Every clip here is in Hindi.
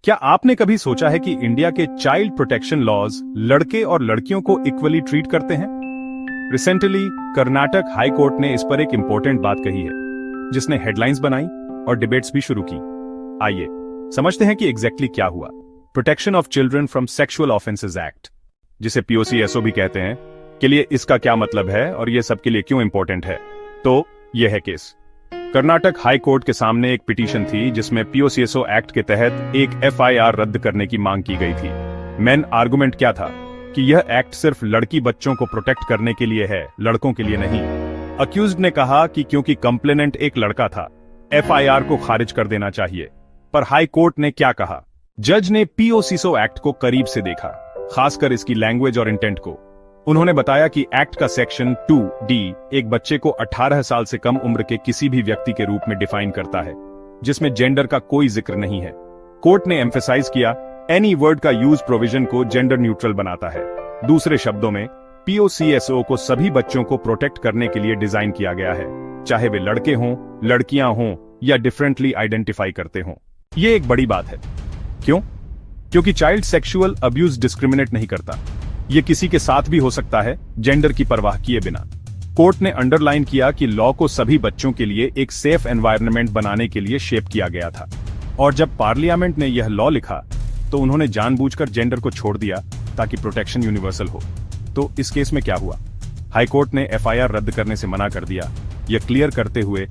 क्या आपने कभी सोचा है कि इंडिया के चाइल्ड प्रोटेक्शन लॉज लड़के और लड़कियों को इक्वली ट्रीट करते हैं? रिसेंटली कर्नाटक हाई कोर्ट ने इस पर एक इंपॉर्टेंट बात कही है, जिसने हेडलाइंस बनाई और डिबेट्स भी शुरू की। आइए समझते हैं कि एग्जैक्टली क्या हुआ। Protection of children from sexual offences act, जिसे POCSO भी कहते हैं, के लिए इसका क्या मतलब है और यह सबके लिए क्यों इंपॉर्टेंट है। तो यह है केस। कर्नाटक हाई कोर्ट के सामने एक पिटीशन थी जिसमें POCSO एक्ट के तहत एक FIR रद्द करने की मांग की गई थी। मेन आर्गुमेंट क्या था कि यह एक्ट सिर्फ लड़की बच्चों को प्रोटेक्ट करने के लिए है, लड़कों के लिए नहीं। अक्यूज्ड ने कहा कि क्योंकि कंप्लेनेंट एक लड़का था, FIR को खारिज कर देना चाहिए। पर हाई कोर्ट ने क्या कहा? जज ने POCSO एक्ट को करीब से देखा, खासकर इसकी लैंग्वेज और इंटेंट को। उन्होंने बताया कि एक्ट का सेक्शन 2D एक बच्चे को 18 साल से कम उम्र के किसी भी व्यक्ति के रूप में डिफाइन करता है, जिसमें जेंडर का कोई जिक्र नहीं है। कोर्ट ने एम्फेसाइज किया, एनी वर्ड का यूज प्रोविजन को जेंडर न्यूट्रल बनाता है। दूसरे शब्दों में, POCSO को सभी बच्चों को प्रोटेक्ट करने के लिए डिजाइन किया गया है, चाहे वे लड़के हों, लड़कियां हों या डिफरेंटली आइडेंटिफाई करते हों। यह एक बड़ी बात है। क्यों? क्योंकि चाइल्ड सेक्सुअल अब्यूज डिस्क्रिमिनेट नहीं करता। यह किसी के साथ भी हो सकता है, जेंडर की परवाह किए बिना। कोर्ट ने अंडरलाइन किया कि लॉ को सभी बच्चों के लिए एक सेफ एनवायरनमेंट बनाने के लिए शेप किया गया था। और जब पार्लियामेंट ने यह लॉ लिखा, तो उन्होंने जानबूझकर जेंडर को छोड़ दिया ताकि प्रोटेक्शन यूनिवर्सल हो। तो इस केस में क्या हुआ? हाई कोर्ट ने FIR रद्द करने से मना कर दिया, यह क्लियर करते हुए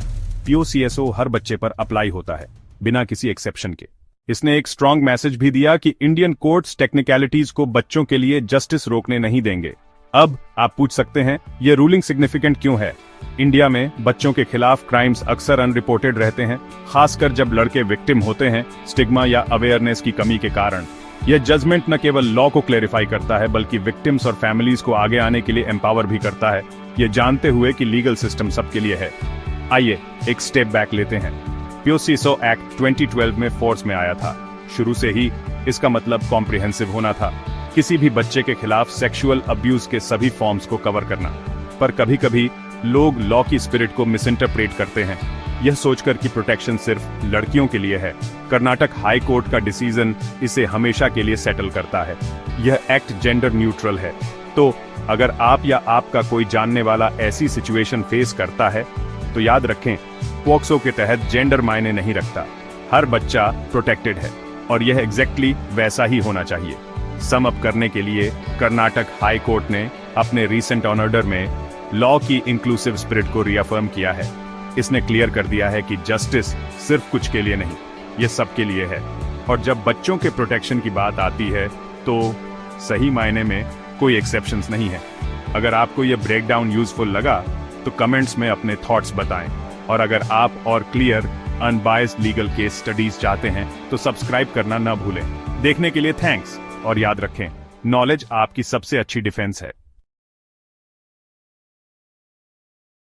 POCSO हर बच्चे पर अप्लाई होता है, बिना किसी एक्सेप्शन के। इसने एक स्ट्रॉन्ग मैसेज भी दिया कि इंडियन कोर्ट्स टेक्निकलिटीज को बच्चों के लिए जस्टिस रोकने नहीं देंगे। अब आप पूछ सकते हैं, यह रूलिंग सिग्निफिकेंट क्यों है? इंडिया में बच्चों के खिलाफ क्राइम्स अक्सर अनरिपोर्टेड रहते हैं, खासकर जब लड़के विक्टिम होते हैं, स्टिग्मा या अवेयरनेस की कमी के कारण। यह जजमेंट न केवल लॉ को क्लेरिफाई करता है, बल्कि विक्टिम्स और फैमिलीज को आगे आने के लिए एम्पावर भी करता है, यह जानते हुए कि लीगल सिस्टम सबके लिए है। आइए एक स्टेप बैक लेते हैं। POCSO एक्ट 2012 में फोर्स में आया था। शुरू से ही इसका मतलब कॉम्प्रिहेंसिव होना था, किसी भी बच्चे के खिलाफ सेक्सुअल अब्यूज के सभी फॉर्म्स को कवर करना। पर कभी कभी लोग लॉ की स्पिरिट को मिसइंटरप्रेट करते हैं, यह सोचकर कि प्रोटेक्शन सिर्फ लड़कियों के लिए है। कर्नाटक हाई कोर्ट का डिसीजन इसे हमेशा के लिए सेटल करता है। यह एक्ट जेंडर न्यूट्रल है। तो अगर आप या आपका कोई जानने वाला ऐसी सिचुएशन फेस करता है, तो याद रखें, POCSO के तहत जेंडर मायने नहीं रखता। हर बच्चा प्रोटेक्टेड है और यह एग्जैक्टली वैसा ही होना चाहिए। सम अप करने के लिए, कर्नाटक हाई कोर्ट ने अपने रीसेंट ऑर्डर में लॉ की इंक्लूसिव स्पिरिट को रीअफर्म किया है। इसने क्लियर कर दिया है कि जस्टिस सिर्फ कुछ के लिए नहीं, यह सबके लिए है। और जब बच्चों के प्रोटेक्शन की बात आती है, तो सही मायने में कोई एक्सेप्शंस नहीं है। अगर आपको यह ब्रेकडाउन यूजफुल लगा, तो कमेंट्स में अपने थॉट्स बताएं। और अगर आप और clear unbiased legal case studies चाहते हैं, तो सब्सक्राइब करना न भूलें। देखने के लिए थैंक्स, और याद रखें, नॉलेज आपकी सबसे अच्छी डिफेंस है।